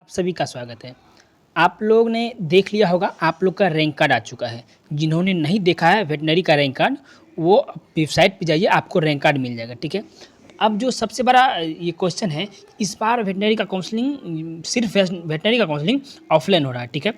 सभी का स्वागत है। आप लोग ने देख लिया होगा, आप लोग का रैंक कार्ड आ चुका है। जिन्होंने नहीं देखा है वेटनरी का रैंक कार्ड, वो वेबसाइट पे जाइए, आपको रैंक कार्ड मिल जाएगा, ठीक है। अब जो सबसे बड़ा ये क्वेश्चन है, इस बार वेटनरी का काउंसलिंग सिर्फ वेटनरी का काउंसलिंग ऑफलाइन हो रहा है, ठीक है।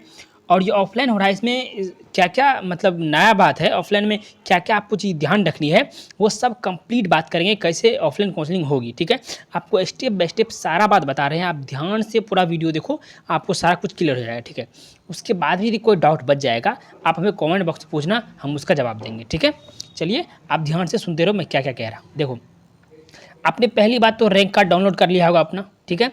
और ये ऑफलाइन हो रहा है, इसमें क्या क्या मतलब नया बात है, ऑफलाइन में क्या क्या आपको चीज़ ध्यान रखनी है, वो सब कंप्लीट बात करेंगे, कैसे ऑफलाइन काउंसलिंग होगी, ठीक है। आपको स्टेप बाय स्टेप सारा बात बता रहे हैं, आप ध्यान से पूरा वीडियो देखो, आपको सारा कुछ क्लियर हो जाएगा, ठीक है। उसके बाद भी यदि कोई डाउट बच जाएगा, आप हमें कमेंट बॉक्स में पूछना, हम उसका जवाब देंगे, ठीक है। चलिए आप ध्यान से सुनते रहो, मैं क्या क्या कह रहा हूँ। देखो, आपने पहली बात तो रैंक कार्ड डाउनलोड कर लिया होगा अपना, ठीक है।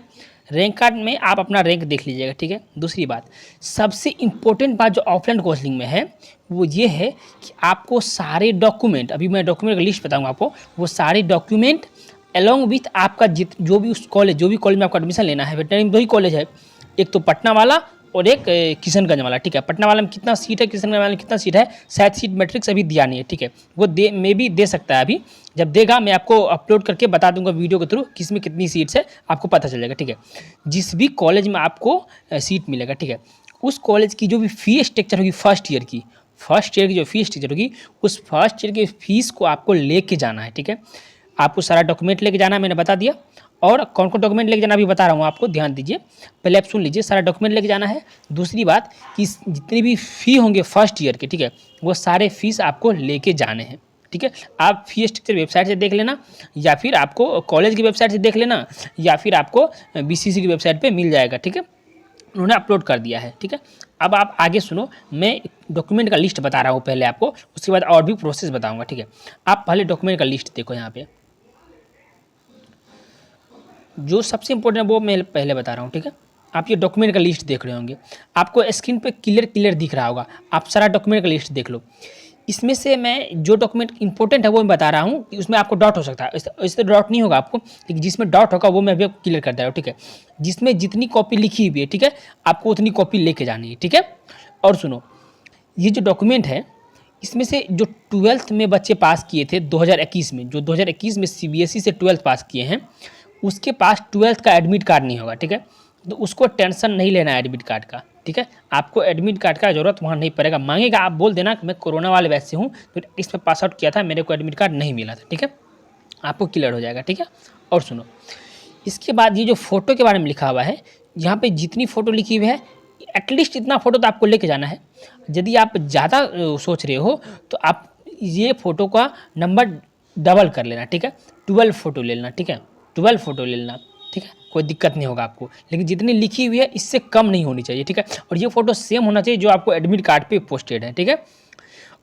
रैंक कार्ड में आप अपना रैंक देख लीजिएगा, ठीक है। दूसरी बात, सबसे इम्पोर्टेंट बात जो ऑफलाइन काउंसलिंग में है, वो ये है कि आपको सारे डॉक्यूमेंट, अभी मैं डॉक्यूमेंट का लिस्ट बताऊंगा आपको, वो सारे डॉक्यूमेंट अलॉन्ग विथ आपका जो भी उस कॉलेज, जो भी कॉलेज में आपको एडमिशन लेना है, वेटनरी में 2 ही कॉलेज है, एक तो पटना वाला और एक किशनगंज वाला, ठीक है। पटना वाला में कितना सीट है, किशनगंज वाले में कितना सीट है, शायद सीट मैट्रिक्स अभी दिया नहीं है, ठीक है। वो मे भी दे सकता है, अभी जब देगा मैं आपको अपलोड करके बता दूंगा वीडियो के थ्रू, किस में कितनी सीट्स है, आपको पता चल जाएगा, ठीक है। जिस भी कॉलेज में आपको सीट मिलेगा, ठीक है, उस कॉलेज की जो भी फी स्ट्रक्चर होगी फर्स्ट ईयर की जो फी स्ट्रक्चर होगी, उस फर्स्ट ईयर की फीस को आपको लेके जाना है, ठीक है। आपको सारा डॉक्यूमेंट लेके जाना है, मैंने बता दिया। और कौन कौन डॉक्यूमेंट लेके जाना अभी बता रहा हूँ आपको, ध्यान दीजिए, पहले आप सुन लीजिए, सारा डॉक्यूमेंट लेके जाना है। दूसरी बात कि जितनी भी फ़ी होंगे फर्स्ट ईयर के, ठीक है, वो सारे फीस आपको लेके जाने हैं, ठीक है। आप फी स्ट्रक्चर वेबसाइट से देख लेना, या फिर आपको कॉलेज की वेबसाइट से देख लेना, या फिर आपको बीसीसी की वेबसाइट पे मिल जाएगा, ठीक है। उन्होंने अपलोड कर दिया है, ठीक है। अब आप आगे सुनो, मैं डॉक्यूमेंट का लिस्ट बता रहा हूँ पहले आपको, उसके बाद और भी प्रोसेस बताऊँगा, ठीक है। आप पहले डॉक्यूमेंट का लिस्ट देखो, यहाँ पे जो सबसे इंपॉर्टेंट है वो मैं पहले बता रहा हूँ, ठीक है। आप ये डॉक्यूमेंट का लिस्ट देख रहे होंगे, आपको स्क्रीन पे क्लियर दिख रहा होगा, आप सारा डॉक्यूमेंट का लिस्ट देख लो। इसमें से मैं जो डॉक्यूमेंट इंपॉर्टेंट है वो मैं बता रहा हूँ कि उसमें आपको डॉट हो सकता है, इससे डॉट नहीं होगा आपको, लेकिन जिसमें डॉट होगा वो मैं अभी क्लियर कर दे रहा हूँ, ठीक है। जिसमें जितनी कॉपी लिखी हुई है, ठीक है, आपको उतनी कॉपी लेके जानी है, ठीक है। और सुनो, ये जो डॉक्यूमेंट है, इसमें से जो 12th में बच्चे पास किए थे 2021 में, जो 2021 में सीबीएसई से 12th पास किए हैं, उसके पास 12th का एडमिट कार्ड नहीं होगा, ठीक है। तो उसको टेंशन नहीं लेना है एडमिट कार्ड का, ठीक है। आपको एडमिट कार्ड का ज़रूरत वहाँ नहीं पड़ेगा, मांगेगा, आप बोल देना कि मैं कोरोना वाले बैच से हूँ, तो इसमें पास आउट किया था, मेरे को एडमिट कार्ड नहीं मिला था, ठीक है। आपको क्लियर हो जाएगा, ठीक है। और सुनो, इसके बाद ये जो फ़ोटो के बारे में लिखा हुआ है, यहाँ पे जितनी फ़ोटो लिखी हुई है, एटलीस्ट इतना फ़ोटो तो आपको लेके जाना है। यदि आप ज़्यादा सोच रहे हो तो आप ये फ़ोटो का नंबर डबल कर लेना, ठीक है। 12 फ़ोटो ले लेना, ठीक है, 12 फ़ोटो ले लेना, ठीक है, कोई दिक्कत नहीं होगा आपको। लेकिन जितनी लिखी हुई है इससे कम नहीं होनी चाहिए, ठीक है। और ये फ़ोटो सेम होना चाहिए जो आपको एडमिट कार्ड पे पोस्टेड है, ठीक है।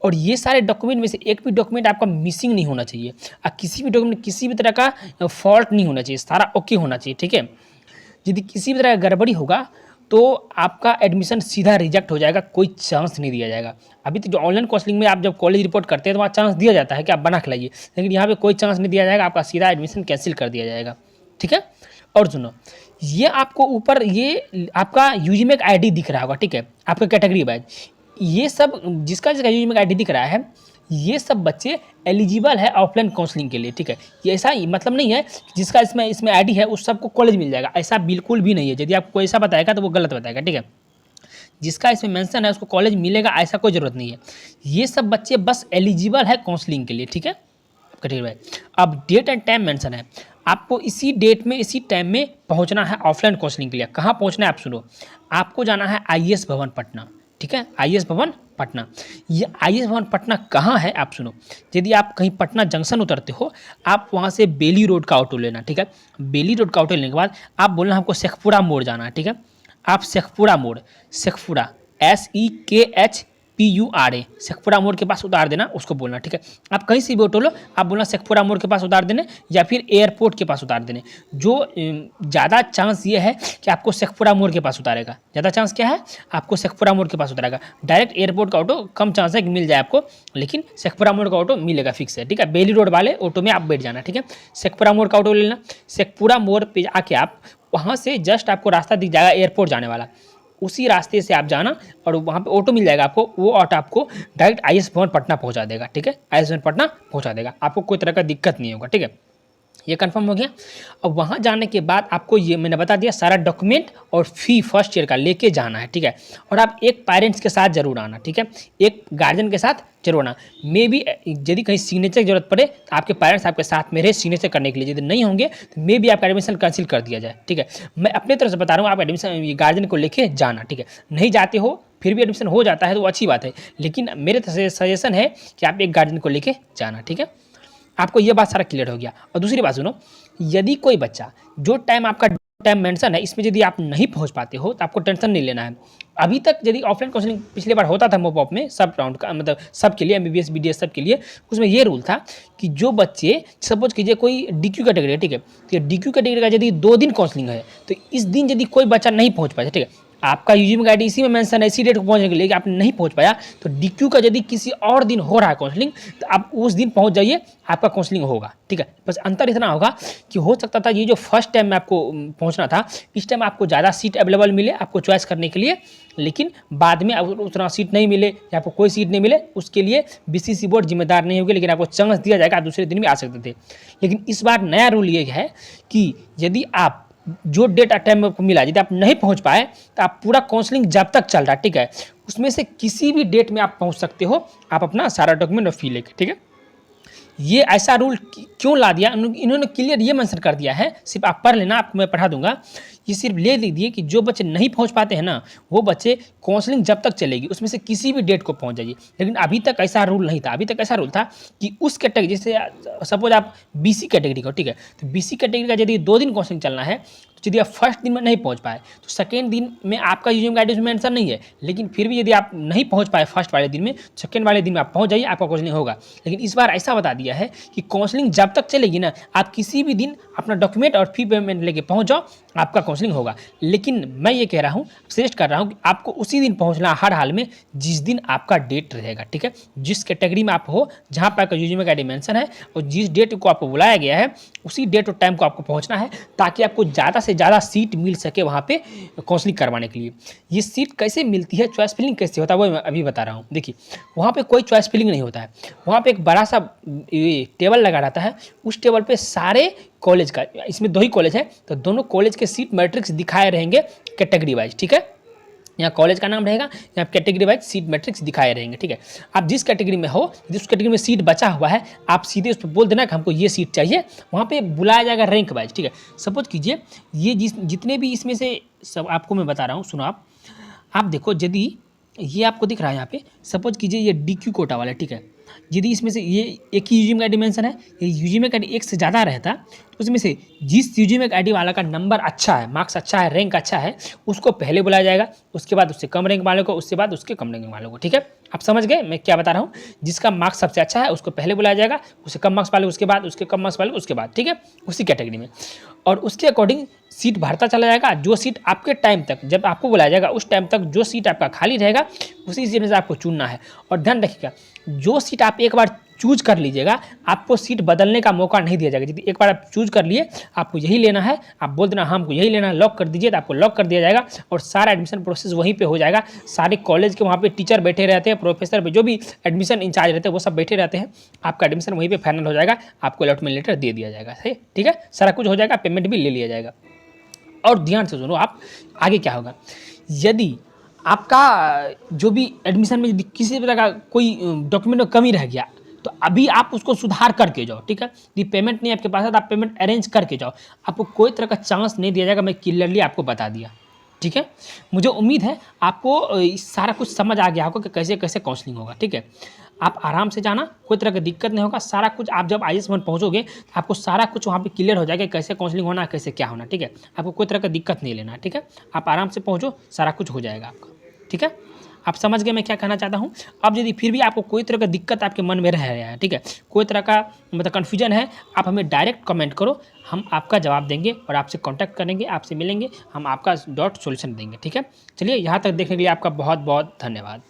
और ये सारे डॉक्यूमेंट में से एक भी डॉक्यूमेंट आपका मिसिंग नहीं होना चाहिए, और किसी भी डॉक्यूमेंट किसी भी तरह का फॉल्ट नहीं होना चाहिए, सारा ओके होना चाहिए, ठीक है। यदि किसी भी तरह का गड़बड़ी होगा तो आपका एडमिशन सीधा रिजेक्ट हो जाएगा, कोई चांस नहीं दिया जाएगा। अभी तो जो ऑनलाइन काउंसलिंग में आप जब कॉलेज रिपोर्ट करते हैं तो वहाँ चांस दिया जाता है कि आप बना के लाइए, लेकिन यहाँ पे कोई चांस नहीं दिया जाएगा, आपका सीधा एडमिशन कैंसिल कर दिया जाएगा, ठीक है। और सुनो, ये आपको ऊपर ये आपका यूजीमेक आईडी दिख रहा होगा, ठीक है, आपका कैटेगरी वाइज, ये सब जिसका जिसका यूजीमेक आईडी दिख रहा है, ये सब बच्चे एलिजिबल है ऑफलाइन काउंसलिंग के लिए, ठीक है। ये ऐसा मतलब नहीं है कि जिसका इसमें आईडी है उस सबको कॉलेज मिल जाएगा, ऐसा बिल्कुल भी नहीं है। यदि आपको ऐसा बताएगा तो वो गलत बताएगा, ठीक है। जिसका इसमें मेंशन है उसको कॉलेज मिलेगा, ऐसा कोई ज़रूरत नहीं है। ये सब बच्चे बस एलिजिबल है काउंसलिंग के लिए, ठीक है। ठीक है। अब डेट एंड टाइम मेंशन है, आपको इसी डेट में इसी टाइम में पहुंचना है ऑफलाइन काउंसलिंग के लिए। कहाँ पहुंचना है आप सुनो, आपको जाना है आईएएस भवन पटना, ठीक है, आईएएस भवन पटना। ये आईएएस भवन पटना कहाँ है आप सुनो, यदि आप कहीं पटना जंक्शन उतरते हो, आप वहाँ से बेली रोड का ऑटो लेना, ठीक है। बेली रोड का ऑटो लेने के बाद आप बोलना हमको शेखपुरा मोड़ जाना है, ठीक है। आप शेखपुरा मोड़, शेखपुरा SEKHPURA शेखपुरा मोड़ के पास उतार देना, उसको बोलना, ठीक है। आप कहीं से भी ऑटो लो, आप बोलना शेखपुरा मोड़ के पास उतार देने, या फिर एयरपोर्ट के पास उतार देने। जो ज़्यादा चांस ये है कि आपको शेखपुरा मोड़ के पास उतारेगा, ज़्यादा चांस क्या है, आपको शेखपुरा मोड़ के पास उतारेगा। डायरेक्ट एयरपोर्ट का ऑटो कम चांस है कि मिल जाए आपको, लेकिन शेखपुरा मोड़ का ऑटो मिलेगा, फिक्स है, ठीक है। बेली रोड वाले ऑटो में आप बैठ जाना, ठीक है। शेखपुरा मोड़ का ऑटो ले लेना, शेखपुरा मोड़ पे आके आप वहाँ से जस्ट आपको रास्ता दिख जाएगा एयरपोर्ट जाने वाला, उसी रास्ते से आप जाना और वहाँ पे ऑटो मिल जाएगा आपको, वो ऑटो आपको डायरेक्ट आईएएस भवन पटना पहुँचा देगा, ठीक है। आईएएस भवन पटना पहुँचा देगा, आपको कोई तरह का दिक्कत नहीं होगा, ठीक है। ये कंफर्म हो गया। अब वहाँ जाने के बाद आपको ये मैंने बता दिया सारा डॉक्यूमेंट और फ़ी फर्स्ट ईयर का लेके जाना है, ठीक है। और आप एक पेरेंट्स के साथ जरूर आना, ठीक है, एक गार्जियन के साथ जरूर आना। मे बी यदि कहीं सिग्नेचर की जरूरत पड़े तो आपके पेरेंट्स आपके साथ में रहे सिग्नेचर करने के लिए, यदि नहीं होंगे तो मे बी आपका एडमिशन कैंसिल कर दिया जाए, ठीक है। मैं अपने तरफ से बता रहा हूँ, आप एडमिशन गार्जियन को लेके जाना, ठीक है। नहीं जाते हो फिर भी एडमिशन हो जाता है तो वो अच्छी बात है, लेकिन मेरे तरफ से सजेशन है कि आप एक गार्जियन को लेके जाना, ठीक है। आपको ये बात सारा क्लियर हो गया। और दूसरी बात सुनो, यदि कोई बच्चा जो टाइम आपका टाइम मेंशन है इसमें यदि आप नहीं पहुंच पाते हो तो आपको टेंशन नहीं लेना है। अभी तक यदि ऑफलाइन काउंसलिंग पिछली बार होता था मोपॉप में सब राउंड का, मतलब सबके लिए, एमबीबीएस बीडीएस सब के लिए, उसमें ये रूल था कि जो बच्चे सपोज कीजिए कोई डीक्यू कैटेगरी है, ठीक है, तो डीक्यू कैटेगरी का यदि 2 दिन काउंसलिंग है तो इस दिन यदि कोई बच्चा नहीं पहुंच पाया, ठीक है, आपका यूजीएम का आईडी इसी में मेंशन है, इसी डेट को पहुंचने के लिए कि आप नहीं पहुंच पाया, तो डीक्यू का यदि किसी और दिन हो रहा है काउंसलिंग तो आप उस दिन पहुंच जाइए, आपका काउंसलिंग होगा, ठीक है। बस अंतर इतना होगा कि हो सकता था ये जो फर्स्ट टाइम में आपको पहुंचना था, इस टाइम आपको ज़्यादा सीट अवेलेबल मिले आपको चॉइस करने के लिए, लेकिन बाद में उतना सीट नहीं मिले या आपको कोई सीट नहीं मिले, उसके लिए बीसीसी बोर्ड जिम्मेदार नहीं होगी, लेकिन आपको चांस दिया जाएगा, आप दूसरे दिन भी आ सकते थे। लेकिन इस बार नया रूल ये है कि यदि आप जो डेट टाइम में मिला यदि आप नहीं पहुंच पाए तो आप पूरा काउंसलिंग जब तक चल रहा है, ठीक है, उसमें से किसी भी डेट में आप पहुंच सकते हो, आप अपना सारा डॉक्यूमेंट और फी लेके, ठीक है। ये ऐसा रूल क्यों ला दिया, इन्होंने क्लियर ये मेंशन कर दिया है, सिर्फ आप पढ़ लेना, आपको मैं पढ़ा दूंगा। ये सिर्फ ले लीजिए कि जो बच्चे नहीं पहुंच पाते हैं ना, वो बच्चे काउंसलिंग जब तक चलेगी उसमें से किसी भी डेट को पहुंच जाइए। लेकिन अभी तक ऐसा रूल नहीं था, अभी तक ऐसा रूल था कि उस कैटेगरी, जैसे सपोज आप बीसी कैटेगरी को, ठीक है, तो बीसी कैटेगरी का यदि 2 दिन काउंसलिंग चलना है, तो यदि आप फर्स्ट दिन में नहीं पहुंच पाए तो सेकेंड दिन में आपका यूजीएम गाइड में मेंशन नहीं है, लेकिन फिर भी यदि आप नहीं पहुंच पाए फर्स्ट वाले दिन में, सेकेंड वाले दिन में आप पहुंच जाइए, आपका काउंसलिंग होगा। लेकिन इस बार ऐसा बता दिया है कि काउंसलिंग जब तक चलेगी ना, आप किसी भी दिन अपना डॉक्यूमेंट और फी पेमेंट लेके पहुंच जाओ, आपका काउंसलिंग होगा। लेकिन मैं ये कह रहा हूँ, सजेस्ट कर रहा हूँ कि आपको उसी दिन पहुँचना हर हाल में जिस दिन आपका डेट रहेगा, ठीक है, जिस कैटेगरी में आप हो, जहाँ पर आपका यूजीएम गाइड मेंशन है और जिस डेट को आपको बुलाया गया है उसी डेट और टाइम को आपको पहुँचना है, ताकि आपको ज़्यादा से ज़्यादा सीट मिल सके वहाँ पे काउंसलिंग करवाने के लिए। ये सीट कैसे मिलती है, चॉइस फिलिंग कैसे होता है, वो मैं अभी बता रहा हूँ। देखिए, वहाँ पे कोई चॉइस फिलिंग नहीं होता है, वहाँ पे एक बड़ा सा टेबल लगा रहता है, उस टेबल पे सारे कॉलेज का, इसमें 2 ही कॉलेज है तो दोनों कॉलेज के सीट मैट्रिक्स दिखाए रहेंगे कैटेगरी वाइज, ठीक है। यहाँ कॉलेज का नाम रहेगा, यहाँ कैटेगरी वाइज सीट मैट्रिक्स दिखाए रहेंगे, ठीक है। आप जिस कैटेगरी में हो, जिस कैटेगरी में सीट बचा हुआ है, आप सीधे उस पर बोल देना कि हमको ये सीट चाहिए, वहाँ पे बुलाया जाएगा रैंक वाइज, ठीक है। सपोज कीजिए ये जितने भी इसमें से सब आपको मैं बता रहा हूँ, सुनो आप देखो, यदि ये आपको दिख रहा है यहाँ पे, सपोज कीजिए ये DQ कोटा वाला, ठीक है, यदि इसमें से ये एक ही यूजीएम का डिमेंशन है, ये यूजीएम का एक से ज़्यादा रहता तो उसमें से जिस यूजीएम का आईडी वाला का नंबर अच्छा है, मार्क्स अच्छा है, रैंक अच्छा है, उसको पहले बुलाया जाएगा, उसके बाद उससे कम रैंक वालों को, उसके बाद उसके कम रैंक वालों को, ठीक है। आप समझ गए मैं क्या बता रहा हूँ, जिसका मार्क्स सबसे अच्छा है उसको पहले बुलाया जाएगा, उससे कम मार्क्स वाले उसके बाद, उसके कम मार्क्स वाले उसके बाद, ठीक है, उसी कैटेगरी में। और उसके अकॉर्डिंग सीट भरता चला जाएगा, जो सीट आपके टाइम तक, जब आपको बुलाया जाएगा उस टाइम तक जो सीट आपका खाली रहेगा उसी सीट में से आपको चुनना है। और ध्यान रखिएगा, जो सीट आप एक बार चूज कर लीजिएगा, आपको सीट बदलने का मौका नहीं दिया जाएगा। यदि एक बार आप चूज कर लिए, आपको यही लेना है, आप बोल देना हाँ हमको यही लेना है, लॉक कर दीजिए, तो आपको लॉक कर दिया जाएगा और सारा एडमिशन प्रोसेस वहीं पे हो जाएगा। सारे कॉलेज के वहाँ पे टीचर बैठे रहते हैं, प्रोफेसर जो भी एडमिशन इंचार्ज रहते हैं वो सब बैठे रहते हैं, आपका एडमिशन वहीं पर फाइनल हो जाएगा, आपको अलॉटमेंट लेटर दे दिया जाएगा, सही, ठीक है, सारा कुछ हो जाएगा, पेमेंट भी ले लिया जाएगा। और ध्यान से सुनो आप, आगे क्या होगा, यदि आपका जो भी एडमिशन में यदि किसी तरह का कोई डॉक्यूमेंट में कमी रह गया तो अभी आप उसको सुधार करके जाओ, ठीक है। यदि पेमेंट नहीं आपके पास है तो आप पेमेंट अरेंज करके जाओ, आपको कोई तरह का चांस नहीं दिया जाएगा, मैं क्लियरली आपको बता दिया, ठीक है। मुझे उम्मीद है आपको सारा कुछ समझ आ गया होगा कि कैसे कैसे काउंसलिंग होगा, ठीक है। आप आराम से जाना, कोई तरह की दिक्कत नहीं होगा, सारा कुछ आप जब IAS में पहुँचोगे तो आपको सारा कुछ वहाँ पे क्लियर हो जाएगा, कैसे काउंसलिंग होना है, कैसे क्या होना, ठीक है। आपको कोई तरह का दिक्कत नहीं लेना है, ठीक है। आप आराम से पहुँचो, सारा कुछ हो जाएगा आपका, ठीक है। आप समझ गए मैं क्या कहना चाहता हूँ। अब यदि फिर भी आपको कोई तरह का दिक्कत आपके मन में रह रहा है, ठीक है, कोई तरह का मतलब कन्फ्यूजन है, आप हमें डायरेक्ट कमेंट करो, हम आपका जवाब देंगे और आपसे कांटेक्ट करेंगे, आपसे मिलेंगे, हम आपका डॉट सोल्यूशन देंगे, ठीक है। चलिए, यहाँ तक देखने के लिए आपका बहुत बहुत धन्यवाद।